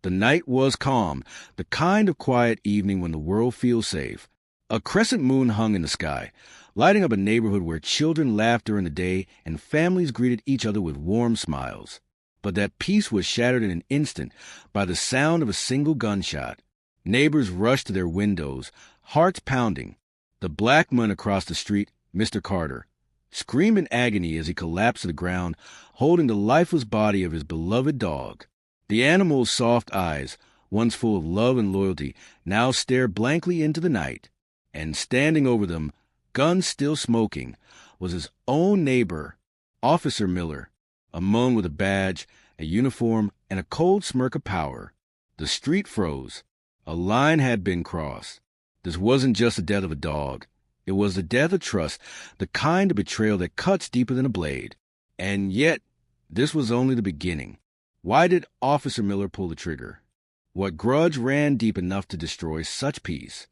The night was calm, the kind of quiet evening when the world feels safe. A crescent moon hung in the sky, lighting up a neighborhood where children laughed during the day and families greeted each other with warm smiles. But that peace was shattered in an instant by the sound of a single gunshot. Neighbors rushed to their windows, hearts pounding. The black man across the street, Mr. Carter, screamed in agony as he collapsed to the ground, holding the lifeless body of his beloved dog. The animal's soft eyes, once full of love and loyalty, now stared blankly into the night. And standing over them, guns still smoking, was his own neighbor, Officer Miller, a man with a badge, a uniform, and a cold smirk of power. The street froze. A line had been crossed. This wasn't just the death of a dog. It was the death of trust, the kind of betrayal that cuts deeper than a blade. And yet, this was only the beginning. Why did Officer Miller pull the trigger? What grudge ran deep enough to destroy such peace?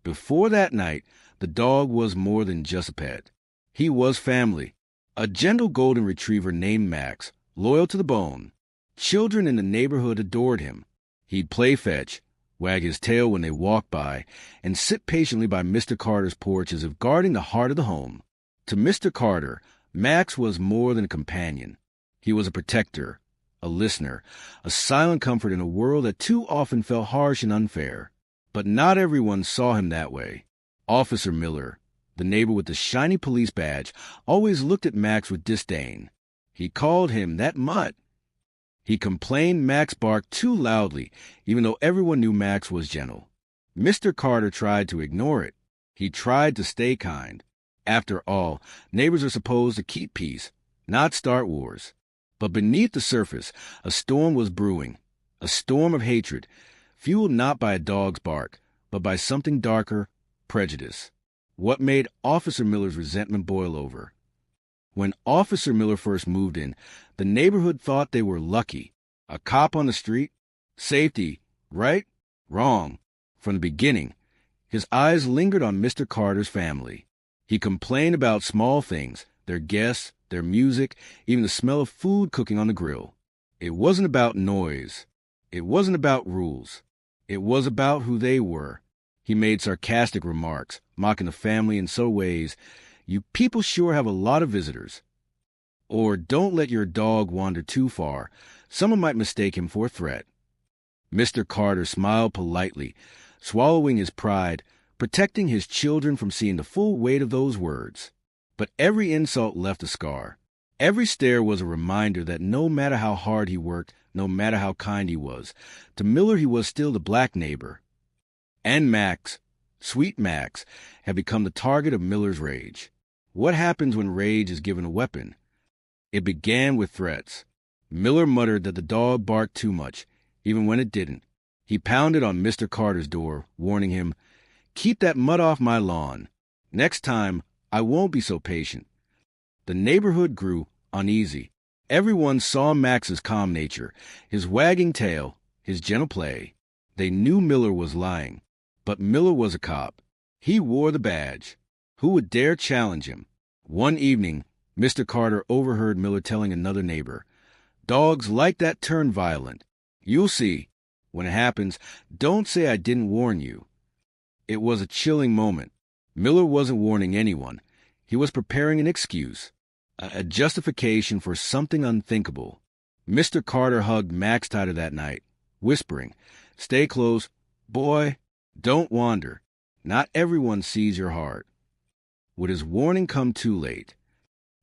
Before that night, the dog was more than just a pet. He was family. A gentle golden retriever named Max, loyal to the bone. Children in the neighborhood adored him. He'd play fetch, wag his tail when they walked by, and sit patiently by Mr. Carter's porch as if guarding the heart of the home. To Mr. Carter, Max was more than a companion. He was a protector, a listener, a silent comfort in a world that too often felt harsh and unfair. But not everyone saw him that way. Officer Miller, the neighbor with the shiny police badge, always looked at Max with disdain. He called him that mutt. He complained Max barked too loudly, even though everyone knew Max was gentle. Mr. Carter tried to ignore it. He tried to stay kind. After all, neighbors are supposed to keep peace, not start wars. But beneath the surface, a storm was brewing, a storm of hatred, fueled not by a dog's bark, but by something darker, prejudice. What made Officer Miller's resentment boil over? When Officer Miller first moved in, the neighborhood thought they were lucky. A cop on the street? Safety, right? Wrong. From the beginning, his eyes lingered on Mr. Carter's family. He complained about small things, their guests, their music, even the smell of food cooking on the grill. It wasn't about noise. It wasn't about rules. It was about who they were. He made sarcastic remarks, mocking the family in so ways, "You people sure have a lot of visitors." Or, "Don't let your dog wander too far. Someone might mistake him for a threat." Mr. Carter smiled politely, swallowing his pride, protecting his children from seeing the full weight of those words. But every insult left a scar. Every stare was a reminder that no matter how hard he worked, no matter how kind he was, to Miller he was still the black neighbor. And Max, sweet Max, had become the target of Miller's rage. What happens when rage is given a weapon? It began with threats. Miller muttered that the dog barked too much, even when it didn't. He pounded on Mr. Carter's door, warning him, "Keep that mud off my lawn. Next time, I won't be so patient." The neighborhood grew uneasy. Everyone saw Max's calm nature, his wagging tail, his gentle play. They knew Miller was lying. But Miller was a cop. He wore the badge. Who would dare challenge him? One evening, Mr. Carter overheard Miller telling another neighbor, "Dogs like that turn violent. You'll see. When it happens, don't say I didn't warn you." It was a chilling moment. Miller wasn't warning anyone. He was preparing an excuse, a justification for something unthinkable. Mr. Carter hugged Max tighter that night, whispering, "Stay close. Boy, don't wander. Not everyone sees your heart." Would his warning come too late?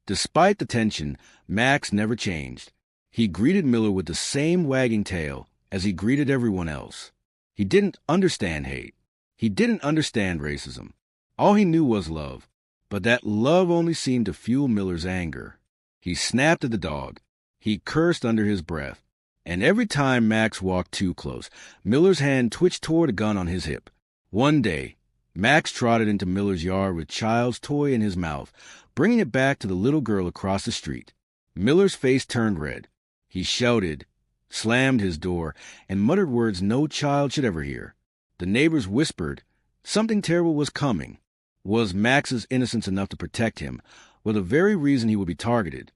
Despite the tension, Max never changed. He greeted Miller with the same wagging tail as he greeted everyone else. He didn't understand hate. He didn't understand racism. All he knew was love. But that love only seemed to fuel Miller's anger. He snapped at the dog. He cursed under his breath. And every time Max walked too close, Miller's hand twitched toward a gun on his hip. One day, Max trotted into Miller's yard with child's toy in his mouth, bringing it back to the little girl across the street. Miller's face turned red. He shouted, slammed his door, and muttered words no child should ever hear. The neighbors whispered. Something terrible was coming. Was Max's innocence enough to protect him, or the very reason he would be targeted?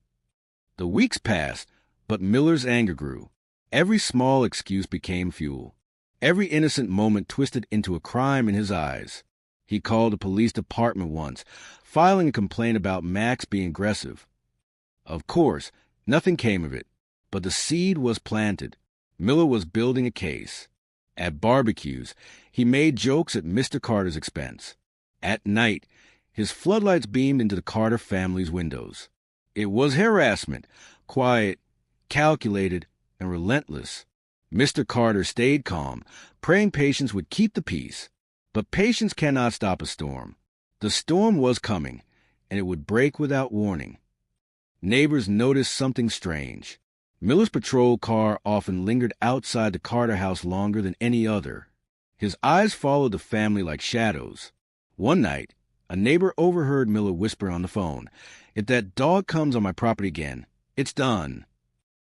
The weeks passed, but Miller's anger grew. Every small excuse became fuel. Every innocent moment twisted into a crime in his eyes. He called the police department once, filing a complaint about Max being aggressive. Of course, nothing came of it, but the seed was planted. Miller was building a case. At barbecues, he made jokes at Mr. Carter's expense. At night, his floodlights beamed into the Carter family's windows. It was harassment, quiet, calculated, and relentless. Mr. Carter stayed calm, praying patience would keep the peace. But patience cannot stop a storm. The storm was coming, and it would break without warning. Neighbors noticed something strange. Miller's patrol car often lingered outside the Carter house longer than any other. His eyes followed the family like shadows. One night, a neighbor overheard Miller whisper on the phone, "If that dog comes on my property again, it's done."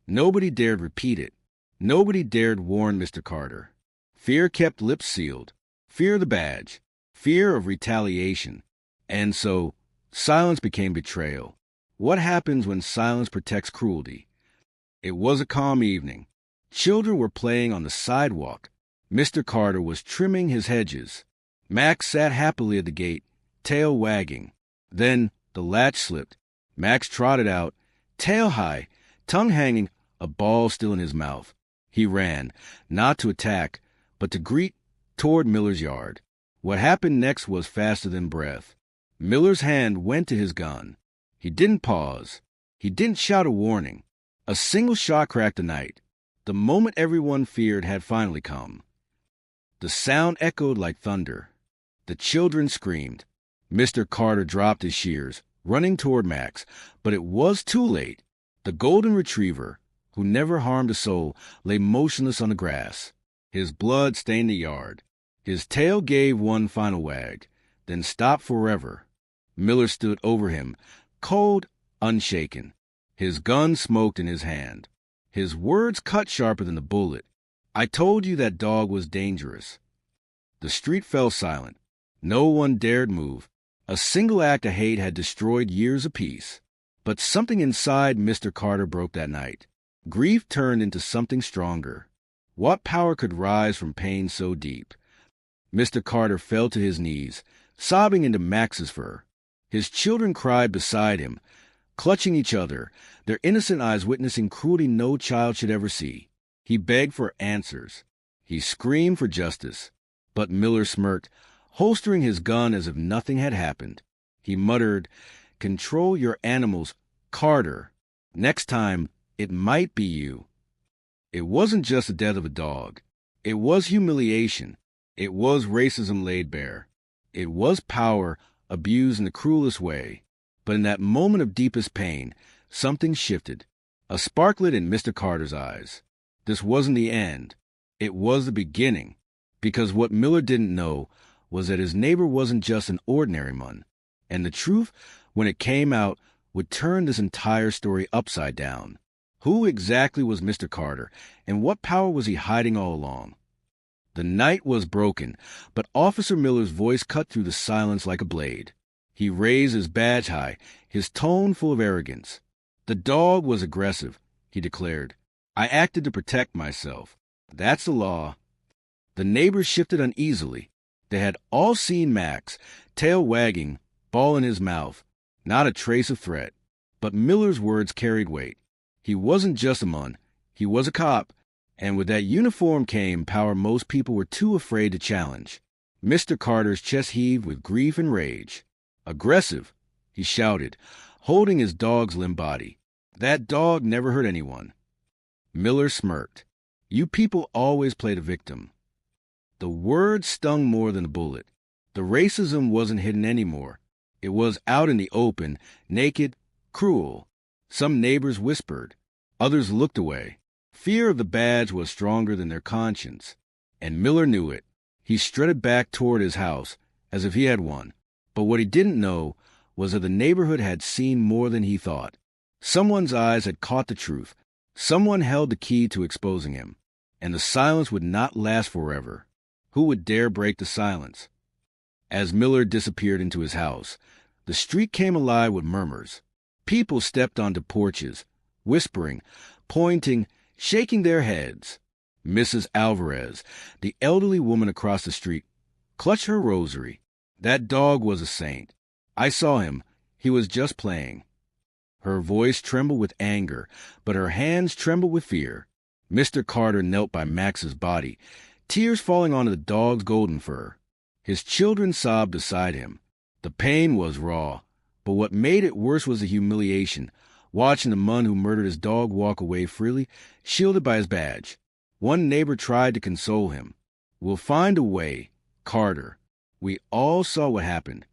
Nobody dared repeat it. Nobody dared warn Mr. Carter. Fear kept lips sealed. Fear of the badge. Fear of retaliation. And so, silence became betrayal. What happens when silence protects cruelty? It was a calm evening. Children were playing on the sidewalk. Mr. Carter was trimming his hedges. Max sat happily at the gate, tail wagging. Then the latch slipped. Max trotted out, tail high, tongue hanging, a ball still in his mouth. He ran, not to attack, but to greet toward Miller's yard. What happened next was faster than breath. Miller's hand went to his gun. He didn't pause. He didn't shout a warning. A single shot cracked the night. The moment everyone feared had finally come. The sound echoed like thunder. The children screamed. Mr. Carter dropped his shears, running toward Max, but it was too late. The golden retriever, who never harmed a soul, lay motionless on the grass. His blood stained the yard. His tail gave one final wag, then stopped forever. Miller stood over him, cold, unshaken. His gun smoked in his hand. His words cut sharper than the bullet. "I told you that dog was dangerous." The street fell silent. No one dared move. A single act of hate had destroyed years of peace. But something inside Mr. Carter broke that night. Grief turned into something stronger. What power could rise from pain so deep? Mr. Carter fell to his knees, sobbing into Max's fur. His children cried beside him, clutching each other, their innocent eyes witnessing cruelty no child should ever see. He begged for answers. He screamed for justice. But Miller smirked, holstering his gun as if nothing had happened. He muttered, "Control your animals, Carter. Next time, it might be you." It wasn't just the death of a dog. It was humiliation. It was racism laid bare. It was power abused in the cruelest way. But in that moment of deepest pain, something shifted. A spark lit in Mr. Carter's eyes. This wasn't the end. It was the beginning. Because what Miller didn't know was that his neighbor wasn't just an ordinary one. And the truth, when it came out, would turn this entire story upside down. Who exactly was Mr. Carter, and what power was he hiding all along? The night was broken, but Officer Miller's voice cut through the silence like a blade. He raised his badge high, his tone full of arrogance. "The dog was aggressive," he declared. "I acted to protect myself. That's the law." The neighbors shifted uneasily. They had all seen Max, tail wagging, ball in his mouth, not a trace of threat. But Miller's words carried weight. He wasn't just a mun, he was a cop, and with that uniform came power most people were too afraid to challenge. Mr. Carter's chest heaved with grief and rage. "Aggressive," he shouted, holding his dog's limp body. "That dog never hurt anyone." Miller smirked. "You people always play the victim." The word stung more than a bullet. The racism wasn't hidden anymore. It was out in the open, naked, cruel. Some neighbors whispered. Others looked away. Fear of the badge was stronger than their conscience. And Miller knew it. He strutted back toward his house, as if he had one. But what he didn't know was that the neighborhood had seen more than he thought. Someone's eyes had caught the truth. Someone held the key to exposing him. And the silence would not last forever. Who would dare break the silence? As Miller disappeared into his house, the street came alive with murmurs. People stepped onto porches, whispering, pointing, shaking their heads. Mrs. Alvarez, the elderly woman across the street, clutched her rosary. That dog was a saint. I saw him. He was just playing. Her voice trembled with anger, but her hands trembled with fear. Mr. Carter knelt by Max's body, tears falling onto the dog's golden fur. His children sobbed beside him. The pain was raw, but what made it worse was the humiliation, watching the man who murdered his dog walk away freely, shielded by his badge. One neighbor tried to console him. "We'll find a way, Carter. We all saw what happened."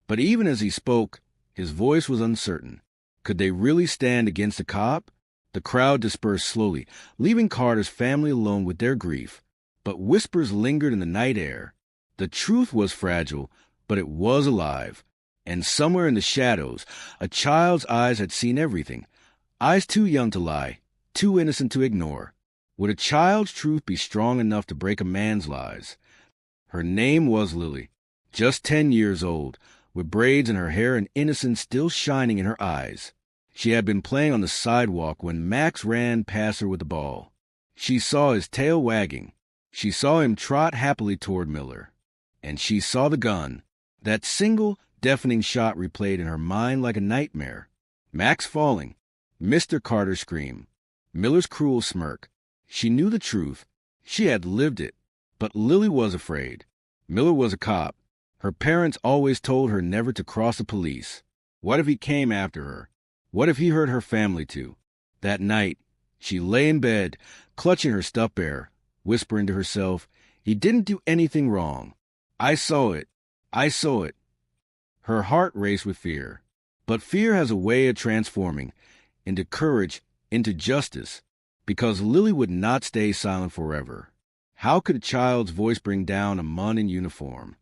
But even as he spoke, his voice was uncertain. Could they really stand against the cop? The crowd dispersed slowly, leaving Carter's family alone with their grief. But whispers lingered in the night air. The truth was fragile, but it was alive. And somewhere in the shadows, a child's eyes had seen everything. Eyes too young to lie, too innocent to ignore. Would a child's truth be strong enough to break a man's lies? Her name was Lily, just 10 years old, with braids in her hair and innocence still shining in her eyes. She had been playing on the sidewalk when Max ran past her with the ball. She saw his tail wagging. She saw him trot happily toward Miller. And she saw the gun. That single, deafening shot replayed in her mind like a nightmare. Max falling. Mr. Carter's scream. Miller's cruel smirk. She knew the truth. She had lived it. But Lily was afraid. Miller was a cop. Her parents always told her never to cross the police. What if he came after her? What if he hurt her family too? That night, she lay in bed, clutching her stuffed bear, whispering to herself, "He didn't do anything wrong. I saw it. I saw it." Her heart raced with fear. But fear has a way of transforming into courage, into justice, because Lily would not stay silent forever. How could a child's voice bring down a man in uniform?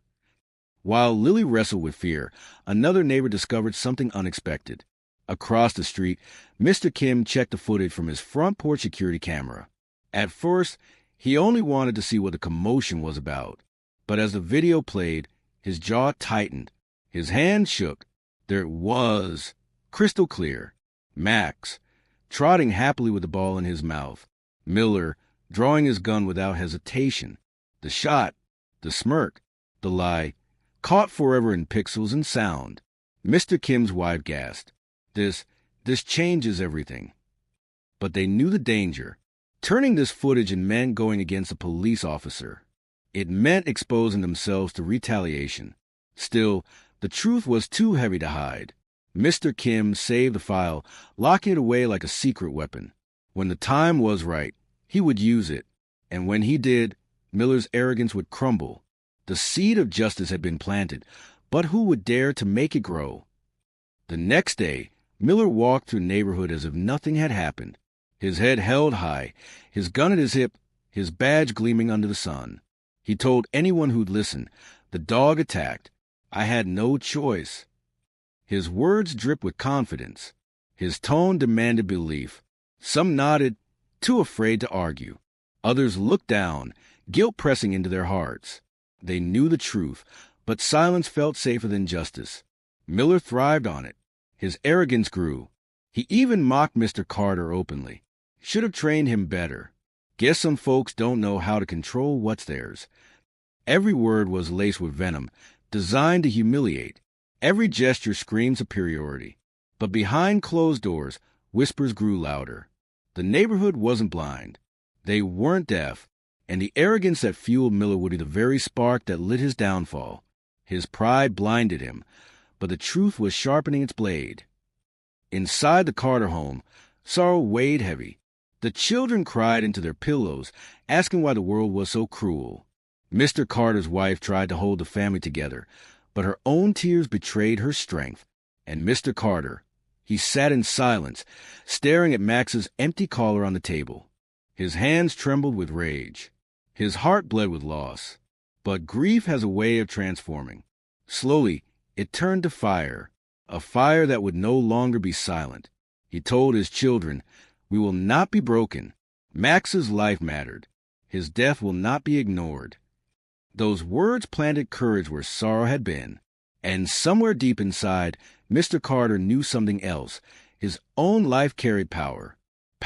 While Lily wrestled with fear, another neighbor discovered something unexpected. Across the street, Mr. Kim checked the footage from his front porch security camera. At first, he only wanted to see what the commotion was about. But as the video played, his jaw tightened. His hand shook. There it was, crystal clear. Max, trotting happily with the ball in his mouth. Miller, drawing his gun without hesitation. The shot, the smirk, the lie, caught forever in pixels and sound. Mr. Kim's wife gasped. This changes everything. But they knew the danger. Turning this footage meant going against a police officer. It meant exposing themselves to retaliation. Still, the truth was too heavy to hide. Mr. Kim saved the file, locking it away like a secret weapon. When the time was right, he would use it. And when he did, Miller's arrogance would crumble. The seed of justice had been planted, but who would dare to make it grow? The next day, Miller walked through the neighborhood as if nothing had happened. His head held high, his gun at his hip, his badge gleaming under the sun. He told anyone who'd listen, "The dog attacked. I had no choice." His words dripped with confidence. His tone demanded belief. Some nodded, too afraid to argue. Others looked down, guilt pressing into their hearts. They knew the truth, but silence felt safer than justice. Miller thrived on it. His arrogance grew. He even mocked Mr. Carter openly. Should have trained him better. Guess some folks don't know how to control what's theirs. Every word was laced with venom, designed to humiliate. Every gesture screamed superiority. But behind closed doors, whispers grew louder. The neighborhood wasn't blind. They weren't deaf. And the arrogance that fueled Miller would be the very spark that lit his downfall. His pride blinded him, but the truth was sharpening its blade. Inside the Carter home, sorrow weighed heavy. The children cried into their pillows, asking why the world was so cruel. Mr. Carter's wife tried to hold the family together, but her own tears betrayed her strength. And Mr. Carter, he sat in silence, staring at Max's empty collar on the table. His hands trembled with rage. His heart bled with loss. But grief has a way of transforming. Slowly, it turned to fire, a fire that would no longer be silent. He told his children, "We will not be broken. Max's life mattered. His death will not be ignored." Those words planted courage where sorrow had been. And somewhere deep inside, Mr. Carter knew something else. His own life carried power.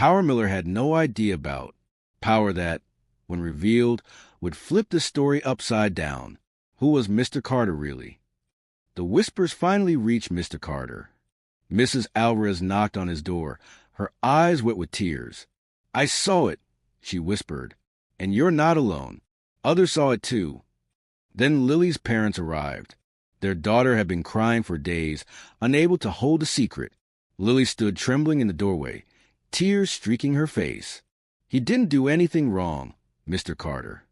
Power Miller had no idea about. Power that, when revealed, would flip the story upside down. Who was Mr. Carter really? The whispers finally reached Mr. Carter. Mrs. Alvarez knocked on his door, her eyes wet with tears. "I saw it," she whispered, "and you're not alone. Others saw it too." Then Lily's parents arrived. Their daughter had been crying for days, unable to hold a secret. Lily stood trembling in the doorway, tears streaking her face. "He didn't do anything wrong, Mr. Carter.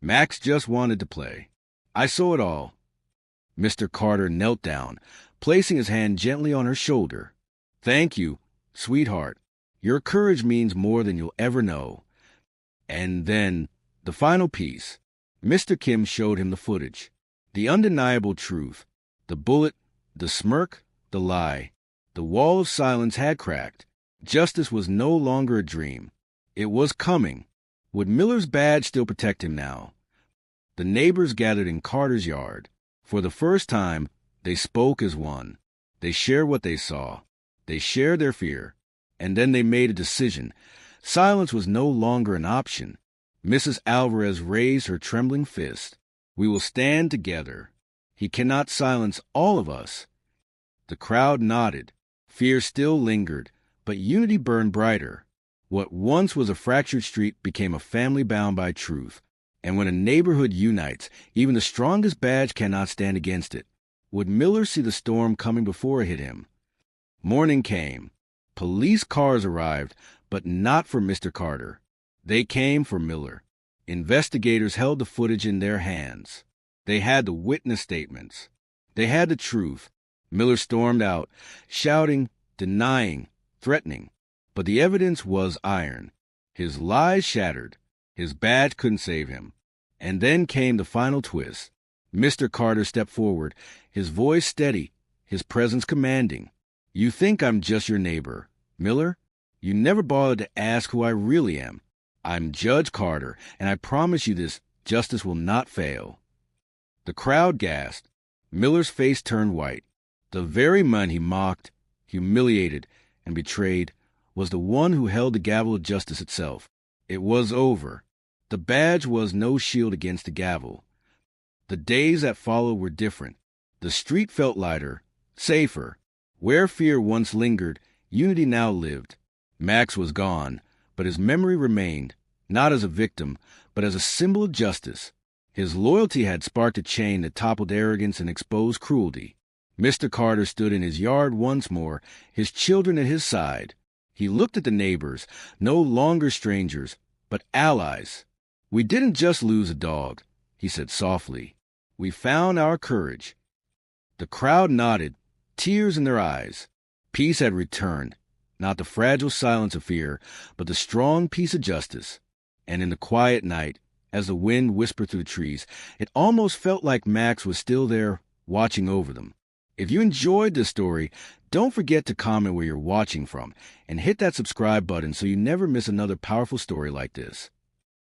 Max just wanted to play. I saw it all." Mr. Carter knelt down, placing his hand gently on her shoulder. "Thank you, sweetheart. Your courage means more than you'll ever know." And then, the final piece. Mr. Kim showed him the footage. The undeniable truth. The bullet, the smirk, the lie. The wall of silence had cracked. Justice was no longer a dream. It was coming. Would Miller's badge still protect him now? The neighbors gathered in Carter's yard. For the first time, they spoke as one. They shared what they saw. They shared their fear. And then they made a decision. Silence was no longer an option. Mrs. Alvarez raised her trembling fist. "We will stand together. He cannot silence all of us." The crowd nodded. Fear still lingered, but unity burned brighter. What once was a fractured street became a family bound by truth. And when a neighborhood unites, even the strongest badge cannot stand against it. Would Miller see the storm coming before it hit him? Morning came. Police cars arrived, but not for Mr. Carter. They came for Miller. Investigators held the footage in their hands. They had the witness statements. They had the truth. Miller stormed out, shouting, denying, threatening. But the evidence was iron. His lies shattered. His badge couldn't save him. And then came the final twist. Mr. Carter stepped forward, his voice steady, his presence commanding. "You think I'm just your neighbor, Miller? You never bothered to ask who I really am. I'm Judge Carter, and I promise you this, justice will not fail." The crowd gasped. Miller's face turned white. The very man he mocked, humiliated, and betrayed was the one who held the gavel of justice itself. It was over. The badge was no shield against the gavel. The days that followed were different. The street felt lighter, safer. Where fear once lingered, unity now lived. Max was gone, but his memory remained, not as a victim, but as a symbol of justice. His loyalty had sparked a chain that toppled arrogance and exposed cruelty. Mr. Carter stood in his yard once more, his children at his side. He looked at the neighbors, no longer strangers, but allies. "We didn't just lose a dog," he said softly. "We found our courage." The crowd nodded, tears in their eyes. Peace had returned, not the fragile silence of fear, but the strong peace of justice. And in the quiet night, as the wind whispered through the trees, it almost felt like Max was still there, watching over them. If you enjoyed this story, don't forget to comment where you're watching from, and hit that subscribe button so you never miss another powerful story like this.